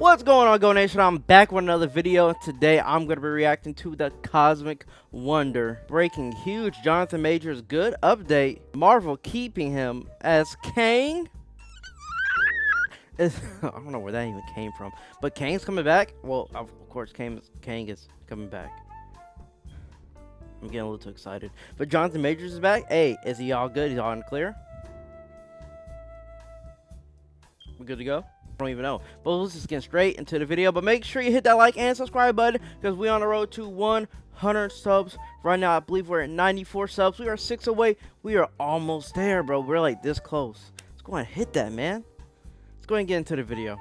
What's going on, Go Nation? I'm back with another video. Today I'm going to be reacting to the Cosmic Wonder. Breaking huge Jonathan Majors good update. Marvel keeping him as Kang. I don't know where that even came from. But Kang's coming back. Well, of course, Kang is coming back. I'm getting a little too excited. But Jonathan Majors is back. Hey, is he all good? He's all in the clear? We good to go? I don't even know. But let's just get straight into the video. But make sure you hit that like and subscribe button, because we on the road to 100 subs. Right now, I believe we're at 94 subs. We are 6 away. We are almost there, bro. We're like this close. Let's go ahead and hit that, man. Let's go ahead and get into the video.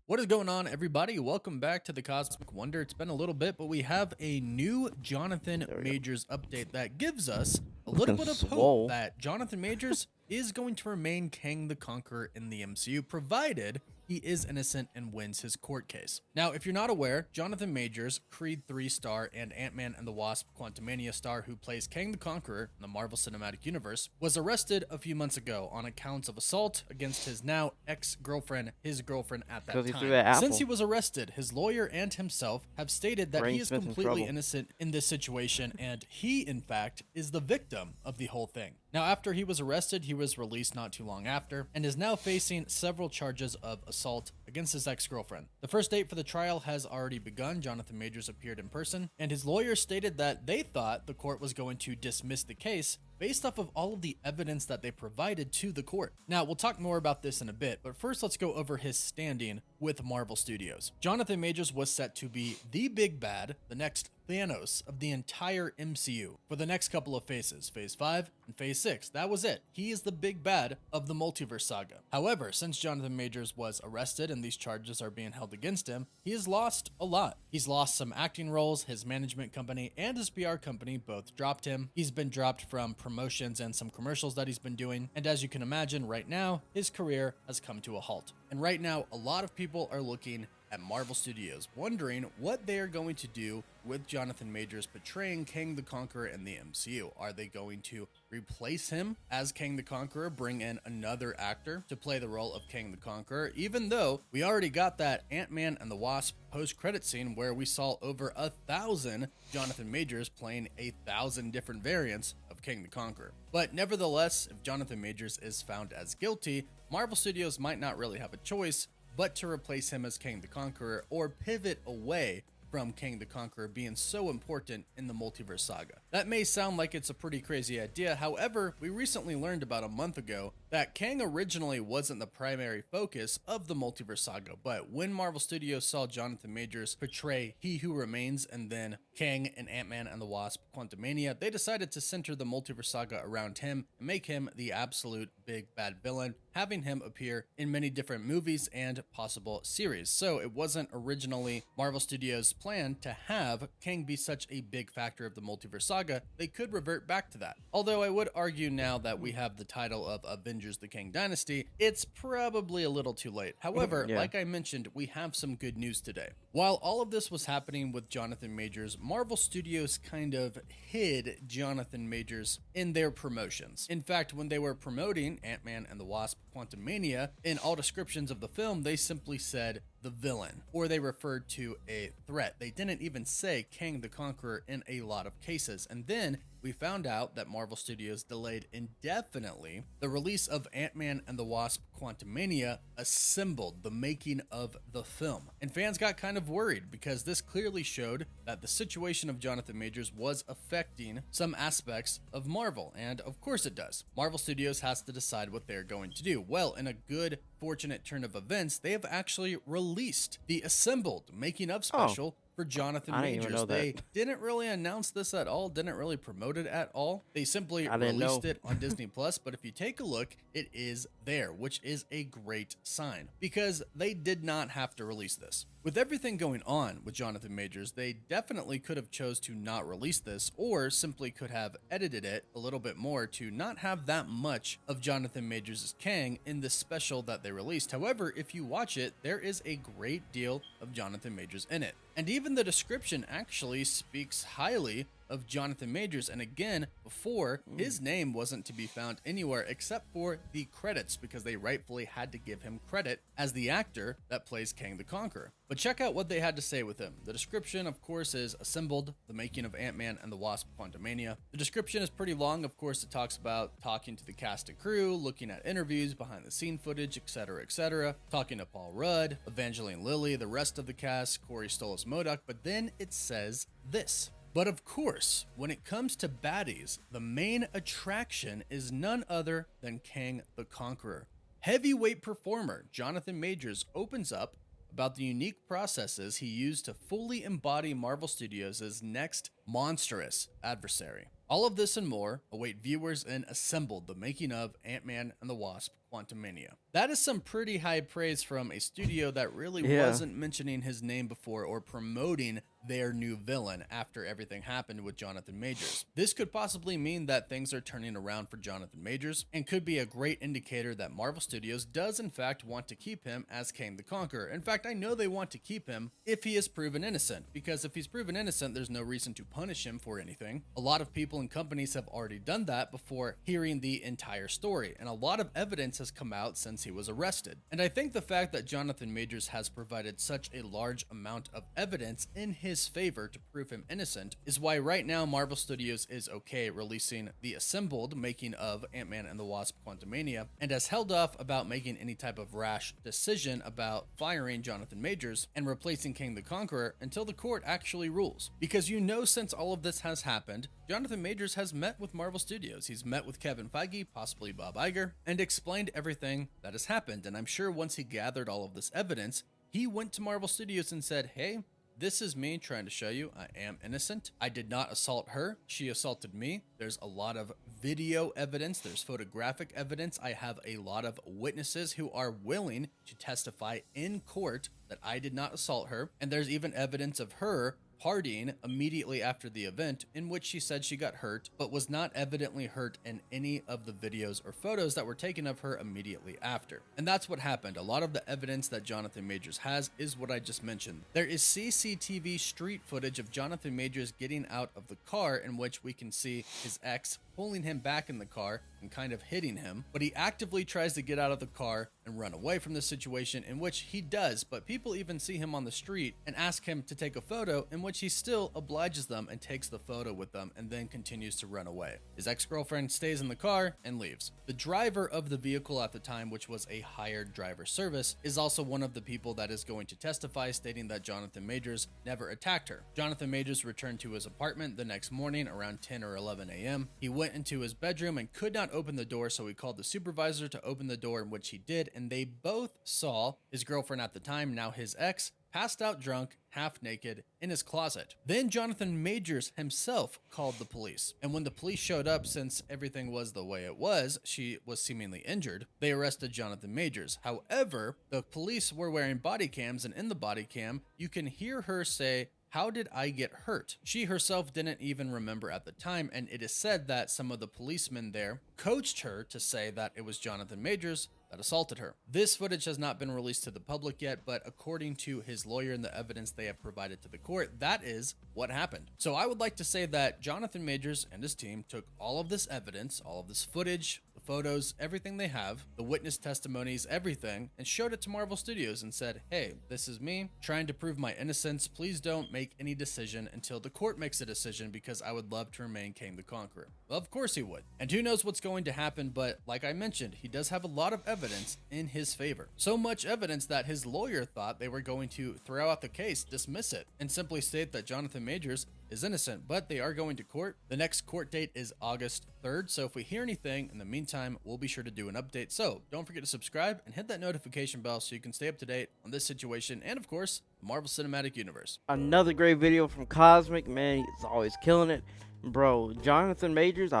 What is going on, everybody? Welcome back to the Cosmic Wonder. It's been a little bit, but we have a new Jonathan Majors update that gives us a little bit of hope that Jonathan Majors is going to remain Kang the Conqueror in the MCU, provided he is innocent and wins his court case. Now, if you're not aware, Jonathan Majors, Creed 3 star and Ant-Man and the Wasp Quantumania star who plays Kang the Conqueror in the Marvel Cinematic Universe, was arrested a few months ago on accounts of assault against his now ex-girlfriend, his girlfriend at that time. Since he was arrested, his lawyer and himself have stated that he is completely innocent in this situation, and he, in fact, is the victim of the whole thing. Now, after he was arrested, he was released not too long after, and is now facing several charges of assault against his ex-girlfriend. The first date for the trial has already begun. Jonathan Majors appeared in person, and his lawyer stated that they thought the court was going to dismiss the case based off of all of the evidence that they provided to the court. Now, we'll talk more about this in a bit, but first let's go over his standing with Marvel Studios. Jonathan Majors was set to be the big bad, the next Thanos of the entire MCU for the next couple of phases, Phase 5 and Phase 6. That was it. He is the big bad of the multiverse saga. However, since Jonathan Majors was arrested and these charges are being held against him, he has lost a lot. He's lost some acting roles, his management company and his PR company both dropped him. He's been dropped from promotions and some commercials that he's been doing, and as you can imagine, right now his career has come to a halt. And right now a lot of people are looking at Marvel Studios, wondering what they are going to do with Jonathan Majors portraying Kang the Conqueror in the MCU. Are they going to replace him as Kang the Conqueror, bring in another actor to play the role of Kang the Conqueror, even though we already got that Ant-Man and the Wasp post-credit scene where we saw over 1,000 Jonathan Majors playing 1,000 different variants of Kang the Conqueror. But nevertheless, if Jonathan Majors is found as guilty, Marvel Studios might not really have a choice but to replace him as Kang the Conqueror, or pivot away from Kang the Conqueror being so important in the multiverse saga. That may sound like it's a pretty crazy idea. However, we recently learned about a month ago that Kang originally wasn't the primary focus of the multiverse saga, but when Marvel Studios saw Jonathan Majors portray He Who Remains and then Kang and Ant-Man and the Wasp Quantumania, they decided to center the multiverse saga around him and make him the absolute big bad villain, having him appear in many different movies and possible series. So it wasn't originally Marvel Studios' plan to have Kang be such a big factor of the multiverse saga. They could revert back to that. Although I would argue now that we have the title of Avengers the Kang Dynasty, it's probably a little too late. However, like I mentioned, we have some good news today. While all of this was happening with Jonathan Majors, Marvel Studios kind of hid Jonathan Majors in their promotions. In fact, when they were promoting Ant-Man and the Wasp Quantumania, in all descriptions of the film, they simply said the villain, or they referred to a threat. They didn't even say Kang the Conqueror in a lot of cases. And then we found out that Marvel Studios delayed indefinitely the release of Ant-Man and the Wasp Quantumania Assembled, the making of the film. And fans got kind of worried because this clearly showed that the situation of Jonathan Majors was affecting some aspects of Marvel. And of course it does. Marvel Studios has to decide what they're going to do. Well, in a good, fortunate turn of events, they have actually released the Assembled making of special for Jonathan Majors. They didn't really announce this at all, didn't really promote it at all. They simply released it on Disney Plus, but if you take a look, it is there, which is a great sign because they did not have to release this. With everything going on with Jonathan Majors, they definitely could have chose to not release this, or simply could have edited it a little bit more to not have that much of Jonathan Majors as Kang in the special that they released. However, if you watch it, there is a great deal of Jonathan Majors in it. And even the description actually speaks highly of Jonathan Majors, and again, before, his name wasn't to be found anywhere except for the credits, because they rightfully had to give him credit as the actor that plays Kang the Conqueror. But check out what they had to say with him. The description, of course, is Assembled, the making of Ant-Man and the Wasp: Quantumania. The description is pretty long. Of course, it talks about talking to the cast and crew, looking at interviews, behind the scene footage, etc., talking to Paul Rudd, Evangeline Lilly, the rest of the cast, Corey Stolas-Modoc, but then it says this. But of course, when it comes to baddies, the main attraction is none other than Kang the Conqueror. Heavyweight performer Jonathan Majors opens up about the unique processes he used to fully embody Marvel Studios' next monstrous adversary. All of this and more await viewers in Assembled, the making of Ant-Man and the Wasp: Quantumania. That is some pretty high praise from a studio that really wasn't mentioning his name before or promoting their new villain after everything happened with Jonathan Majors. This could possibly mean that things are turning around for Jonathan Majors and could be a great indicator that Marvel Studios does in fact want to keep him as Kang the Conqueror. In fact, I know they want to keep him if he is proven innocent, because if he's proven innocent, there's no reason to punish him for anything. A lot of people and companies have already done that before hearing the entire story, and a lot of evidence has come out since he was arrested. And I think the fact that Jonathan Majors has provided such a large amount of evidence in his favor to prove him innocent is why right now Marvel Studios is okay releasing the Assembled making of Ant-Man and the Wasp: Quantumania, and has held off about making any type of rash decision about firing Jonathan Majors and replacing Kang the Conqueror until the court actually rules. Because you know, since all of this has happened, Jonathan Majors has met with Marvel Studios. He's met with Kevin Feige, possibly Bob Iger, and explained everything that has happened. And I'm sure once he gathered all of this evidence, he went to Marvel Studios and said, hey, this is me trying to show you I am innocent. I did not assault her. She assaulted me. There's a lot of video evidence. There's photographic evidence. I have a lot of witnesses who are willing to testify in court that I did not assault her. And there's even evidence of her partying immediately after the event, in which she said she got hurt, but was not evidently hurt in any of the videos or photos that were taken of her immediately after. And that's what happened. A lot of the evidence that Jonathan Majors has is what I just mentioned. There is CCTV street footage of Jonathan Majors getting out of the car, in which we can see his ex pulling him back in the car and kind of hitting him, but he actively tries to get out of the car and run away from the situation, in which he does, but people even see him on the street and ask him to take a photo, in which he still obliges them and takes the photo with them and then continues to run away. His ex-girlfriend stays in the car and leaves. The driver of the vehicle at the time, which was a hired driver service, is also one of the people that is going to testify, stating that Jonathan Majors never attacked her. Jonathan Majors returned to his apartment the next morning around 10 or 11 a.m. He went into his bedroom and could not open the door, so he called the supervisor to open the door, in which he did, and they both saw his girlfriend at the time, now his ex, passed out drunk, half naked, in his closet. Then Jonathan Majors himself called the police, and when the police showed up, since everything was the way it was, she was seemingly injured, they arrested Jonathan Majors. However, the police were wearing body cams, and in the body cam, you can hear her say, "How did I get hurt?" She herself didn't even remember at the time, and it is said that some of the policemen there coached her to say that it was Jonathan Majors that assaulted her. This footage has not been released to the public yet, but according to his lawyer and the evidence they have provided to the court, that is what happened. So I would like to say that Jonathan Majors and his team took all of this evidence, all of this footage, the photos, everything they have, the witness testimonies, everything, and showed it to Marvel Studios and said, hey, this is me trying to prove my innocence. Please don't make any decision until the court makes a decision, because I would love to remain Kang the Conqueror. Well, of course he would. And who knows what's going to happen, but like I mentioned, he does have a lot of evidence in his favor. So much evidence that his lawyer thought they were going to throw out the case, dismiss it, and simply state that Jonathan Majors is innocent, but they are going to court. The next court date is August 3rd, so if we hear anything in the meantime, we'll be sure to do an update. So don't forget to subscribe and hit that notification bell so you can stay up to date on this situation and, of course, the Marvel Cinematic Universe. Another great video from Cosmic, man. He's always killing it. Bro, Jonathan Majors,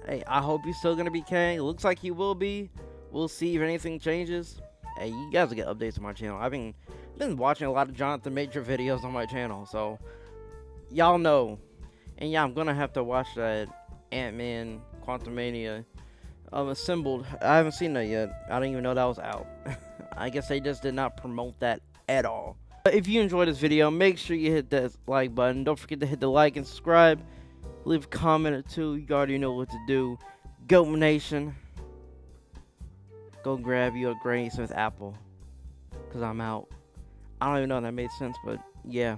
hey, I hope he's still going to be Kang. It looks like he will be. We'll see if anything changes. Hey, you guys will get updates on my channel. I've been watching a lot of Jonathan Major videos on my channel, so y'all know. And yeah, I'm gonna have to watch that Ant-Man Quantumania Assembled. I haven't seen that yet. I didn't even know that was out. I guess they just did not promote that at all. But if you enjoyed this video, make sure you hit that like button. Don't forget to hit the like and subscribe. Leave a comment or two. You already know what to do. Goat Nation, go grab you a Granny Smith apple, because I'm out. I don't even know if that made sense, but yeah.